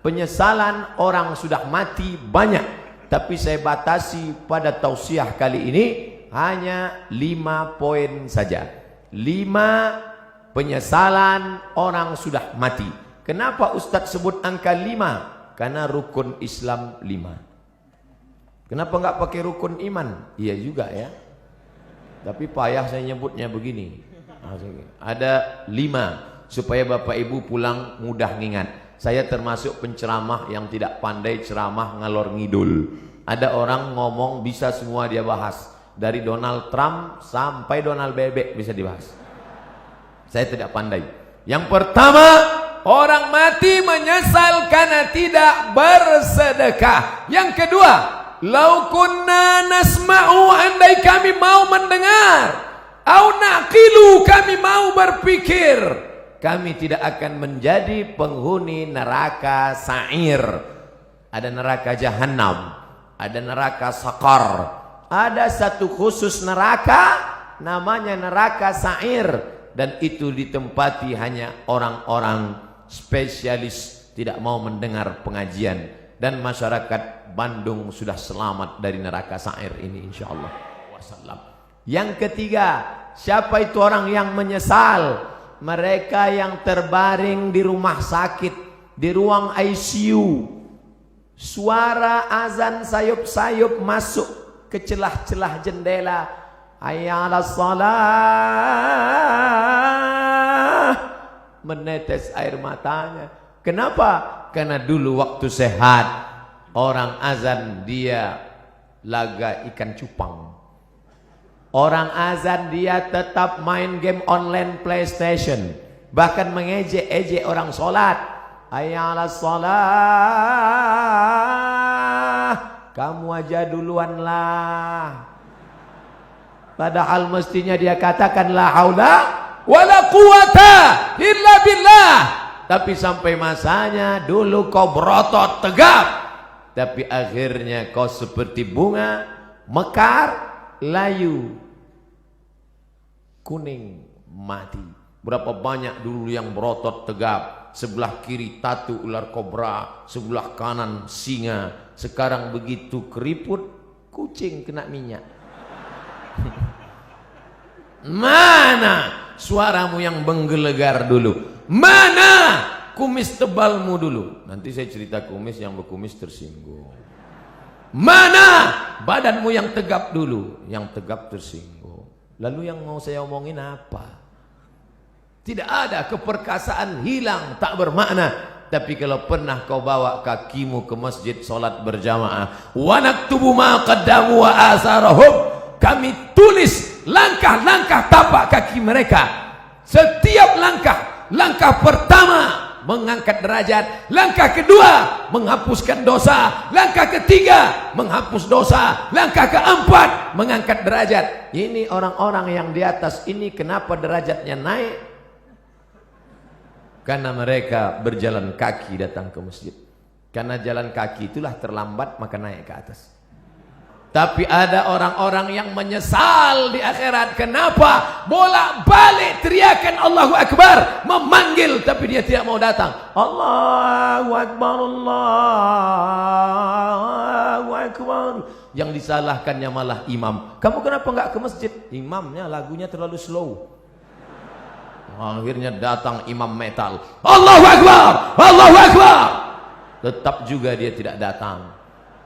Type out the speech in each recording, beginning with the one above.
penyesalan orang sudah mati banyak, tapi saya batasi pada tausiah kali ini hanya 5 poin saja. 5 penyesalan orang sudah mati. Kenapa Ustadz sebut angka 5? Karena rukun Islam 5. Kenapa nggak pakai rukun iman? Iya juga ya. Tapi payah saya nyebutnya begini. Ada 5 supaya Bapak Ibu pulang mudah ngingat. Saya termasuk penceramah yang tidak pandai ceramah ngalor ngidul. Ada orang ngomong bisa semua dia bahas. Dari Donald Trump sampai Donald Bebek bisa dibahas. Saya tidak pandai. Yang pertama, orang mati menyesal karena tidak bersedekah. Yang kedua, lau kunna nasma'u, andai kami mau mendengar, au naqilu, kami mau berpikir, kami tidak akan menjadi penghuni neraka sa'ir. Ada neraka jahanam, ada neraka sakar, ada satu khusus neraka namanya neraka sa'ir, dan itu ditempati hanya orang-orang spesialis tidak mau mendengar pengajian. Dan masyarakat Bandung sudah selamat dari neraka sa'ir ini insyaallah. Yang ketiga, siapa itu orang yang menyesal? Mereka yang terbaring di rumah sakit, di ruang ICU. Suara azan sayup-sayup masuk ke celah-celah jendela. Hayya 'alas shalah. Menetes air matanya. Kenapa? Karena dulu waktu sehat orang azan dia laga ikan cupang. Orang azan dia tetap main game online PlayStation. Bahkan mengejek-ejek orang sholat. Hayya 'alas shalah. Kamu aja duluan lah. Padahal mestinya dia katakan la haula wala quwata illa billah. Tapi sampai masanya dulu kau berotot tegap, tapi akhirnya kau seperti bunga mekar, layu, kuning, mati. Berapa banyak dulu yang berotot tegap, sebelah kiri tatu ular kobra, sebelah kanan singa. Sekarang begitu keriput, kucing kena minyak. Mana suaramu yang menggelegar dulu? Mana kumis tebalmu dulu? Nanti saya cerita kumis, yang berkumis tersinggung. Mana badanmu yang tegap dulu? Yang tegap tersinggung. Lalu yang mau saya omongin apa? Tidak ada, keperkasaan hilang, tak bermakna. Tapi kalau pernah kau bawa kakimu ke masjid sholat berjamaah, wa naktubu ma qaddamu wa asarahum, kami tulis langkah-langkah tapak kaki mereka. Setiap langkah pertama mengangkat derajat, langkah kedua menghapuskan dosa, langkah ketiga menghapus dosa, langkah keempat mengangkat derajat. Ini orang-orang yang di atas ini kenapa derajatnya naik? Karena mereka berjalan kaki datang ke masjid. Karena jalan kaki itulah terlambat maka naik ke atas. Tapi ada orang-orang yang menyesal di akhirat. Kenapa? Bolak-balik teriakan Allahu Akbar, memanggil tapi dia tidak mau datang. Allahu Akbar, Allahu Akbar. Yang disalahkannya malah imam. Kamu kenapa enggak ke masjid? Imamnya lagunya terlalu slow. Akhirnya datang imam metal. Allahu Akbar, Allahu Akbar. Tetap juga dia tidak datang.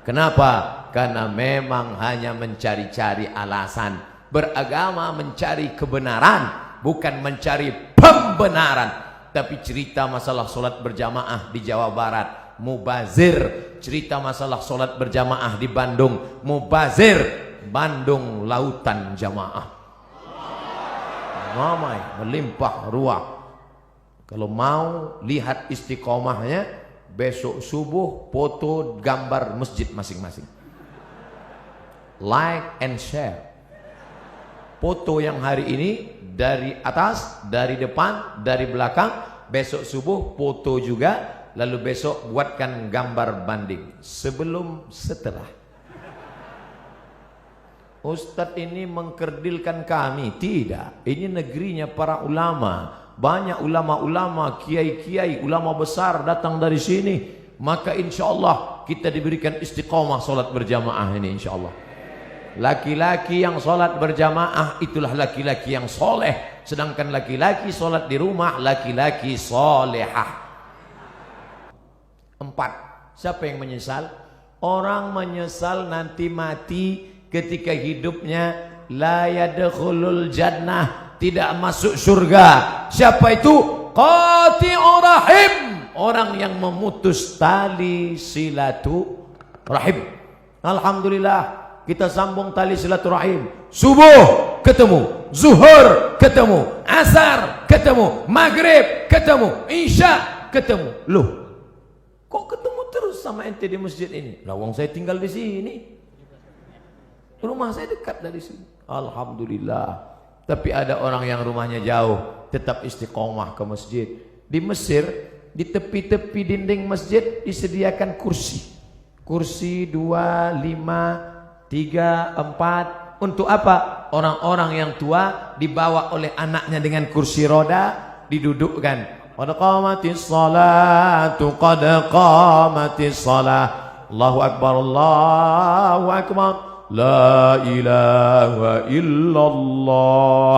Kenapa? Karena memang hanya mencari-cari alasan. Beragama mencari kebenaran, bukan mencari pembenaran. Tapi cerita masalah solat berjamaah di Jawa Barat, mubazir. Cerita masalah solat berjamaah di Bandung, mubazir. Bandung lautan jamaah, ramai, melimpah ruah. Kalau mau lihat istiqomahnya, besok subuh foto gambar masjid masing-masing. Like and share. Foto yang hari ini dari atas, dari depan, dari belakang. Besok subuh foto juga. Lalu besok buatkan gambar banding sebelum setelah. Ustadz ini mengkerdilkan kami. Tidak, ini negerinya para ulama. Banyak ulama-ulama, kiai-kiai, ulama besar datang dari sini. maka insya Allah kita diberikan istiqomah sholat berjamaah ini insya Allah. Laki-laki yang sholat berjamaah itulah laki-laki yang soleh, sedangkan laki-laki sholat di rumah laki-laki solehah. 4. Siapa yang menyesal? Orang menyesal nanti mati ketika hidupnya la yadkhulul jannah, tidak masuk surga. Siapa itu? Qati'ur rahim, orang yang memutus tali silaturahim. Alhamdulillah kita sambung tali silaturahim. Subuh ketemu, zuhur ketemu, asar ketemu, maghrib ketemu, isya ketemu. Loh, kok ketemu terus sama ente di masjid ini? Lah wong saya tinggal di sini. Rumah saya dekat dari sini. Alhamdulillah. Tapi ada orang yang rumahnya jauh, tetap istiqomah ke masjid. Di Mesir, di tepi-tepi dinding masjid disediakan kursi. Kursi 2, 5, 3, 4. Untuk apa? Orang-orang yang tua dibawa oleh anaknya dengan kursi roda, didudukkan. Qad qamatis salatu, qad qamatis salah. Allahu akbar, Allahu akbar. La ilaha illallah.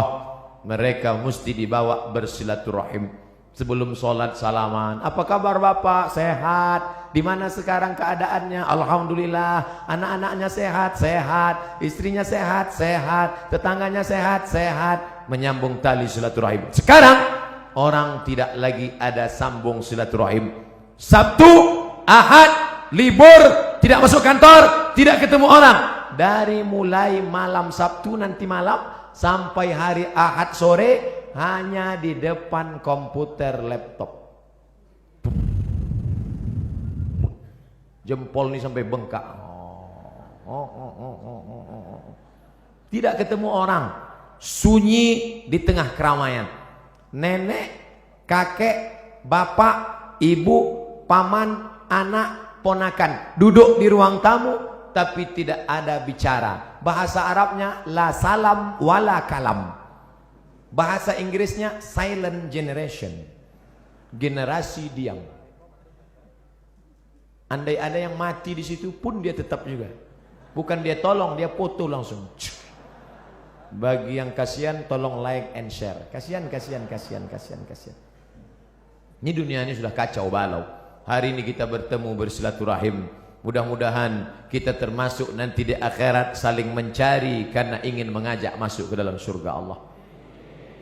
Mereka mesti dibawa bersilaturahim. Sebelum sholat salaman. Apa kabar Bapak? Sehat. Di mana sekarang keadaannya? Alhamdulillah. Anak-anaknya sehat, sehat. Istrinya sehat, sehat. Tetangganya sehat, sehat. Menyambung tali silaturahim. Sekarang orang tidak lagi ada sambung silaturahim. Sabtu, Ahad, libur, tidak masuk kantor, tidak ketemu orang. Dari mulai malam Sabtu nanti malam sampai hari Ahad sore hanya di depan komputer laptop. Jempol ini sampai bengkak. Tidak ketemu orang. Sunyi di tengah keramaian. Nenek, kakek, bapak, ibu, paman, anak, ponakan duduk di ruang tamu, tapi tidak ada bicara. Bahasa Arabnya la salam wala kalam. Bahasa Inggrisnya silent generation, generasi diam. Andai ada yang mati di situ pun dia tetap juga. Bukan dia tolong, dia foto langsung. Bagi yang kasihan tolong like and share. Kasihan. Ini dunia ini sudah kacau balau. Hari ini kita bertemu bersilaturahim. Mudah-mudahan kita termasuk nanti di akhirat saling mencari karena ingin mengajak masuk ke dalam surga Allah.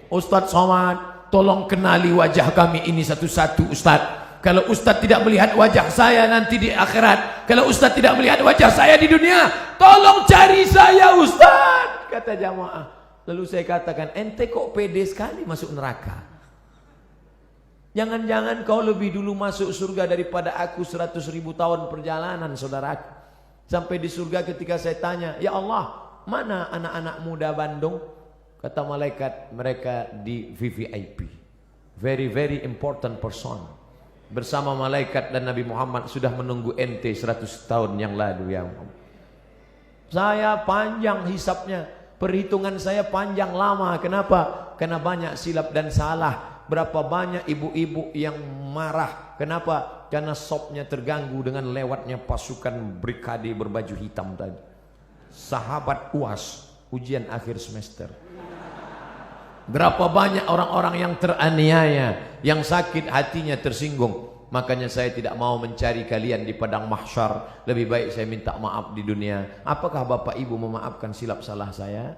Ustadz Somad, tolong kenali wajah kami ini satu-satu Ustadz. Kalau Ustadz tidak melihat wajah saya nanti di akhirat, kalau Ustadz tidak melihat wajah saya di dunia, tolong cari saya Ustadz, kata jamaah. Lalu saya katakan, ente kok pede sekali masuk neraka? Jangan-jangan kau lebih dulu masuk surga daripada aku 100.000 tahun perjalanan saudaraku. Sampai di surga ketika saya tanya, ya Allah, mana anak-anak muda Bandung? Kata malaikat, mereka di VVIP, very very important person. Bersama malaikat dan Nabi Muhammad sudah menunggu ente 100 tahun yang lalu ya Muhammad. Saya panjang hisapnya, perhitungan saya panjang lama. Kenapa? Karena banyak silap dan salah. Berapa banyak ibu-ibu yang marah. Kenapa? Karena sopnya terganggu dengan lewatnya pasukan brigade berbaju hitam tadi. Sahabat UAS, ujian akhir semester. Berapa banyak orang-orang yang teraniaya, yang sakit hatinya tersinggung. Makanya saya tidak mau mencari kalian di padang mahsyar. Lebih baik saya minta maaf di dunia. Apakah Bapak Ibu memaafkan silap salah saya?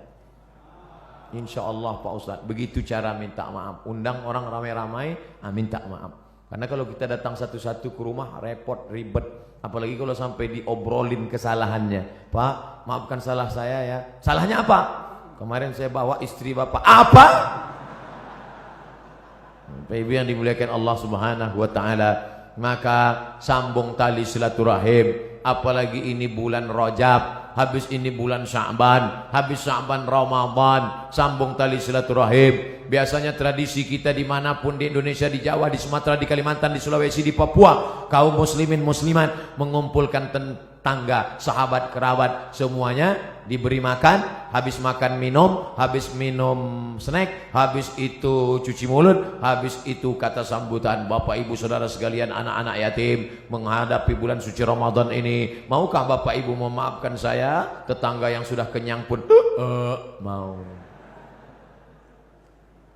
Insya Allah Pak Ustadz, begitu cara minta maaf. Undang orang ramai-ramai, minta maaf. Karena kalau kita datang satu-satu ke rumah, repot, ribet. Apalagi kalau sampai diobrolin kesalahannya. Pak, maafkan salah saya ya. Salahnya apa? Kemarin saya bawa istri Bapak. Apa? Bapak Ibu yang dimuliakan Allah Subhanahu wa Ta'ala, maka sambung tali silaturahim. Apalagi ini bulan Rajab, habis ini bulan Sya'ban, habis Sya'ban Ramadan, sambung tali silaturahim. Biasanya tradisi kita dimanapun di Indonesia, di Jawa, di Sumatera, di Kalimantan, di Sulawesi, di Papua, kaum muslimin muslimat mengumpulkan tetangga, sahabat, kerabat, semuanya diberi makan. Habis makan minum, habis minum snack, habis itu cuci mulut, habis itu kata sambutan. Bapak ibu saudara sekalian, anak-anak yatim menghadapi bulan suci Ramadan ini, maukah bapak ibu memaafkan saya? Tetangga yang sudah kenyang pun mau.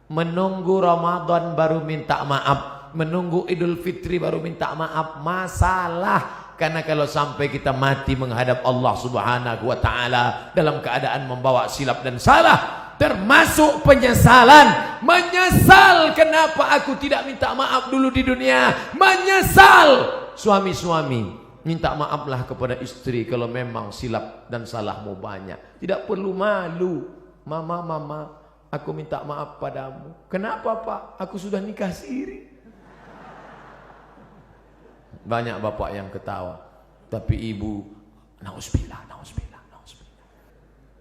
Menunggu Ramadan baru minta maaf, menunggu Idul Fitri baru minta maaf, masalah. Karena kalau sampai kita mati menghadap Allah Subhanahu wa ta'ala dalam keadaan membawa silap dan salah, termasuk penyesalan. Menyesal kenapa aku tidak minta maaf dulu di dunia. Menyesal. Suami-suami, minta maaflah kepada istri kalau memang silap dan salahmu banyak. Tidak perlu malu. Mama, aku minta maaf padamu. Kenapa Pak? Aku sudah nikah siri. Banyak bapak yang ketawa, tapi ibu, nauzubillah.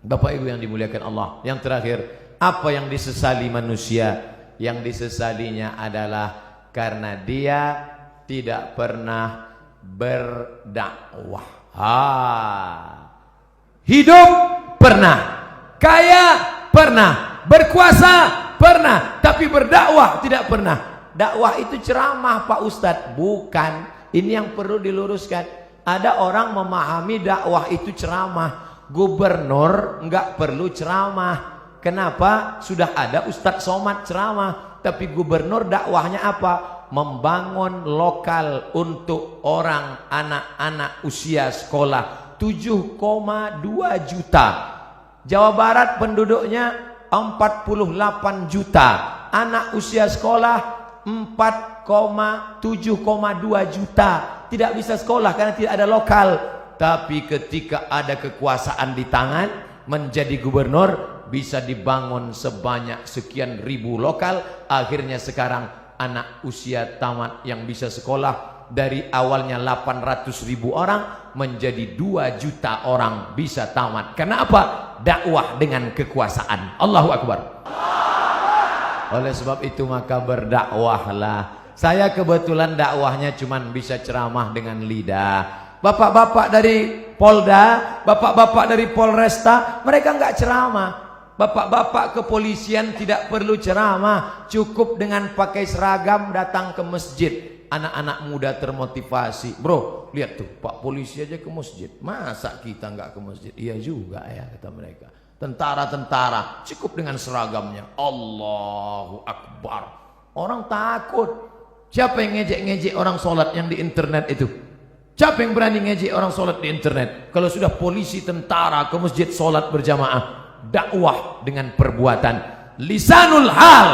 Bapak ibu yang dimuliakan Allah. Yang terakhir, apa yang disesali manusia? Yang disesalinya adalah karena dia tidak pernah berdakwah. Hidup pernah, kaya pernah, berkuasa pernah, tapi berdakwah tidak pernah. Dakwah itu ceramah Pak Ustadz, bukan. Ini yang perlu diluruskan. Ada orang memahami dakwah itu ceramah. Gubernur enggak perlu ceramah. Kenapa? Sudah ada Ustadz Somad ceramah. Tapi gubernur dakwahnya apa? Membangun lokal untuk orang anak-anak usia sekolah. 7,2 juta. Jawa Barat penduduknya 48 juta. Anak usia sekolah 4,7,2 juta. Tidak bisa sekolah karena tidak ada lokal. Tapi ketika ada kekuasaan di tangan, menjadi gubernur, bisa dibangun sebanyak sekian ribu lokal. Akhirnya sekarang anak usia tamat yang bisa sekolah dari awalnya 800.000 orang menjadi 2 juta orang bisa tamat. Kenapa? Dakwah dengan kekuasaan. Allahu Akbar. Oleh sebab itu maka berdakwahlah. Saya kebetulan dakwahnya cuman bisa ceramah dengan lidah. Bapak-bapak dari Polda, bapak-bapak dari Polresta, mereka enggak ceramah. Bapak-bapak kepolisian tidak perlu ceramah, cukup dengan pakai seragam datang ke masjid. Anak-anak muda termotivasi. Bro, lihat tuh, Pak polisi aja ke masjid. Masa kita enggak ke masjid? Iya juga ya, kata mereka. Tentara-tentara cukup dengan seragamnya. Allahu Akbar. Orang takut. Siapa yang ngejek-ngejek orang sholat yang di internet itu? Siapa yang berani ngejek orang sholat di internet? Kalau sudah polisi, tentara ke masjid sholat berjamaah. Dakwah dengan perbuatan. Lisanul hal,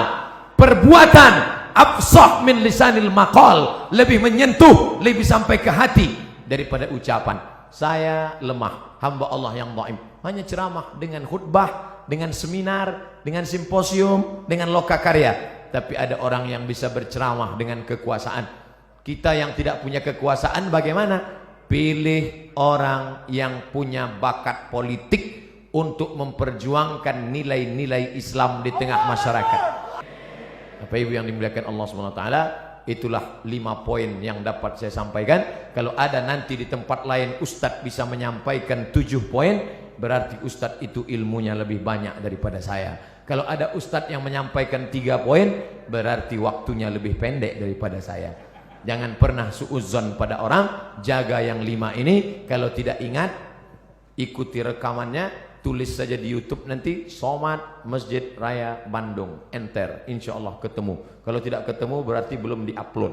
perbuatan afsah min lisanil maqal, lebih menyentuh, lebih sampai ke hati daripada ucapan. Saya lemah, hamba Allah yang dhaif. Hanya ceramah dengan khutbah, dengan seminar, dengan simposium, dengan lokakarya. Tapi ada orang yang bisa berceramah dengan kekuasaan. Kita yang tidak punya kekuasaan bagaimana? Pilih orang yang punya bakat politik untuk memperjuangkan nilai-nilai Islam di tengah masyarakat. Bapak Ibu yang dimuliakan Allah SWT, itulah 5 poin yang dapat saya sampaikan. Kalau ada nanti di tempat lain Ustadz bisa menyampaikan 7 poin, berarti Ustadz itu ilmunya lebih banyak daripada saya. Kalau ada Ustadz yang menyampaikan 3 poin, berarti waktunya lebih pendek daripada saya. Jangan pernah suudzon pada orang. Jaga yang 5 ini. Kalau tidak ingat, ikuti rekamannya, tulis saja di YouTube nanti Somad Masjid Raya Bandung, enter, insya Allah ketemu. Kalau tidak ketemu berarti belum diupload.